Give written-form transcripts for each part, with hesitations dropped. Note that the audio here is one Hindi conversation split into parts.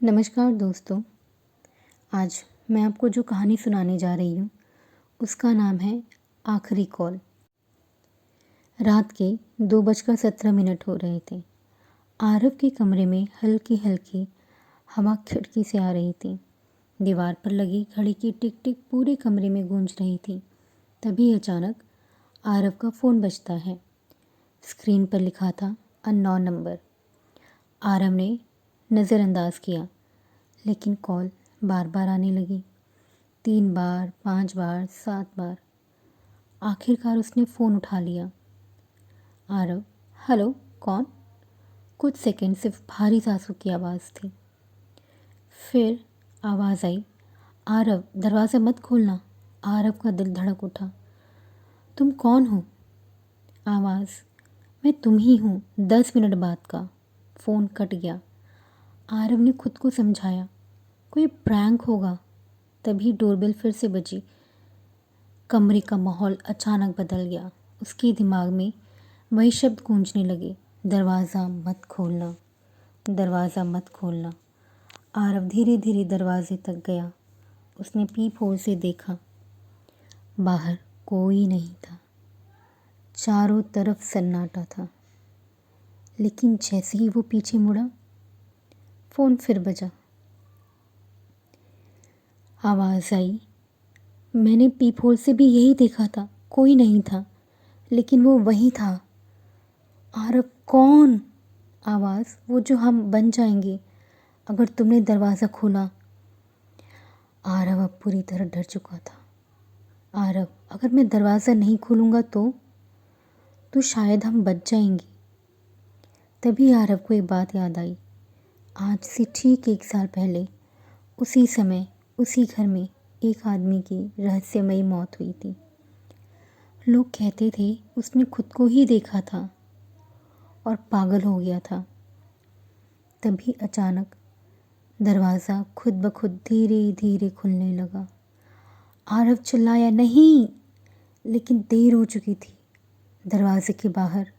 नमस्कार दोस्तों। आज मैं आपको जो कहानी सुनाने जा रही हूँ उसका नाम है आखिरी कॉल। रात के 2:17 हो रहे थे। आरव के कमरे में हल्की हल्की हवा खिड़की से आ रही थी। दीवार पर लगी घड़ी की टिक टिक पूरे कमरे में गूंज रही थी। तभी अचानक आरव का फ़ोन बजता है। स्क्रीन पर लिखा था अननोन नंबर। आरव ने नज़रअंदाज किया, लेकिन कॉल बार बार आने लगी। 3 बार, 5 बार, 7 बार। आखिरकार उसने फ़ोन उठा लिया। आरव, हेलो, कौन? कुछ सेकंड सिर्फ भारी सांसों की आवाज़ थी। फिर आवाज़ आई, आरव दरवाज़ा मत खोलना। आरव का दिल धड़क उठा। तुम कौन हो? आवाज़, मैं तुम ही हूँ, 10 मिनट बाद का। फ़ोन कट गया। आरव ने खुद को समझाया, कोई प्रैंक होगा। तभी डोरबेल फिर से बजी। कमरे का माहौल अचानक बदल गया। उसके दिमाग में वही शब्द गूंजने लगे, दरवाज़ा मत खोलना, दरवाज़ा मत खोलना। आरव धीरे धीरे दरवाजे तक गया। उसने पीप होल से देखा। बाहर कोई नहीं था। चारों तरफ सन्नाटा था। लेकिन जैसे ही वो पीछे मुड़ा, फ़ोन फिर बजा। आवाज़ आई, मैंने पीप होल से भी यही देखा था, कोई नहीं था, लेकिन वो वही था। आरव, कौन? आवाज़, वो जो हम बन जाएंगे अगर तुमने दरवाज़ा खोला। आरव अब पूरी तरह डर चुका था। आरव, अगर मैं दरवाज़ा नहीं खोलूँगा तो शायद हम बच जाएंगे। तभी आरव को एक बात याद आई। आज से ठीक 1 साल पहले उसी समय उसी घर में एक आदमी की रहस्यमयी मौत हुई थी। लोग कहते थे उसने खुद को ही देखा था और पागल हो गया था। तभी अचानक दरवाज़ा खुद ब खुद धीरे धीरे खुलने लगा। आरव चिल्लाया, नहीं, लेकिन देर हो चुकी थी। दरवाजे के बाहर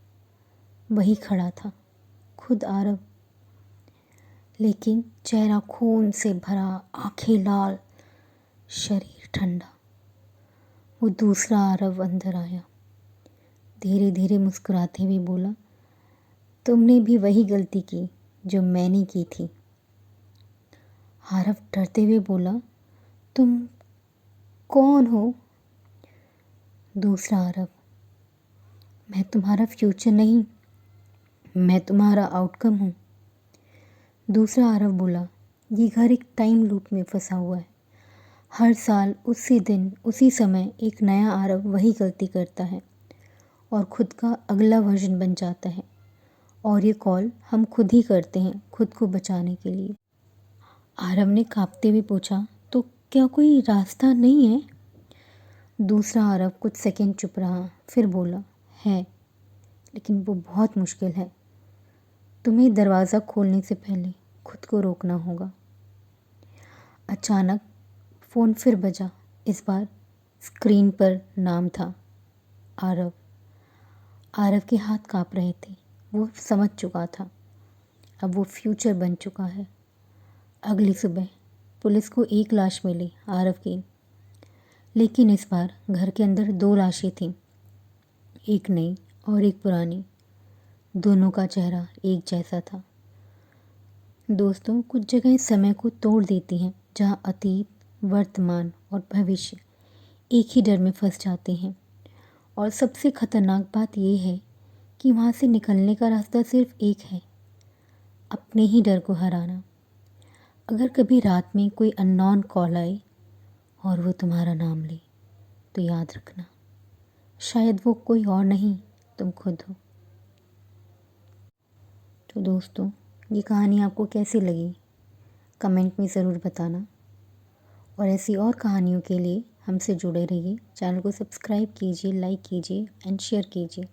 वही खड़ा था, खुद आरव, लेकिन चेहरा खून से भरा, आंखें लाल, शरीर ठंडा। वो दूसरा आरव अंदर आया। धीरे धीरे मुस्कुराते हुए बोला, तुमने भी वही गलती की जो मैंने की थी। आरव डरते हुए बोला, तुम कौन हो? दूसरा आरव, मैं तुम्हारा फ्यूचर नहीं, मैं तुम्हारा आउटकम हूँ। दूसरा आरव बोला, ये घर एक टाइम लूप में फंसा हुआ है। हर साल उसी दिन उसी समय एक नया आरव वही गलती करता है और खुद का अगला वर्जन बन जाता है। और ये कॉल हम खुद ही करते हैं खुद को बचाने के लिए। आरव ने कांपते हुए पूछा, तो क्या कोई रास्ता नहीं है? दूसरा आरव कुछ सेकंड चुप रहा, फिर बोला, है, लेकिन वो बहुत मुश्किल है। तुम्हें दरवाज़ा खोलने से पहले खुद को रोकना होगा। अचानक फ़ोन फिर बजा। इस बार स्क्रीन पर नाम था आरव। आरव के हाथ काँप रहे थे। वो समझ चुका था, अब वो फ्यूचर बन चुका है। अगली सुबह पुलिस को एक लाश मिली, आरव की। लेकिन इस बार घर के अंदर 2 लाशें थीं, एक नई और एक पुरानी। दोनों का चेहरा एक जैसा था। दोस्तों, कुछ जगह समय को तोड़ देती हैं, जहाँ अतीत, वर्तमान और भविष्य एक ही डर में फंस जाते हैं। और सबसे ख़तरनाक बात यह है कि वहाँ से निकलने का रास्ता सिर्फ एक है, अपने ही डर को हराना। अगर कभी रात में कोई अननोन कॉल आए और वो तुम्हारा नाम ले, तो याद रखना, शायद वो कोई और नहीं, तुम खुद हो। तो दोस्तों, ये कहानी आपको कैसी लगी कमेंट में ज़रूर बताना। और ऐसी और कहानियों के लिए हमसे जुड़े रहिए। चैनल को सब्सक्राइब कीजिए, लाइक कीजिए एंड शेयर कीजिए।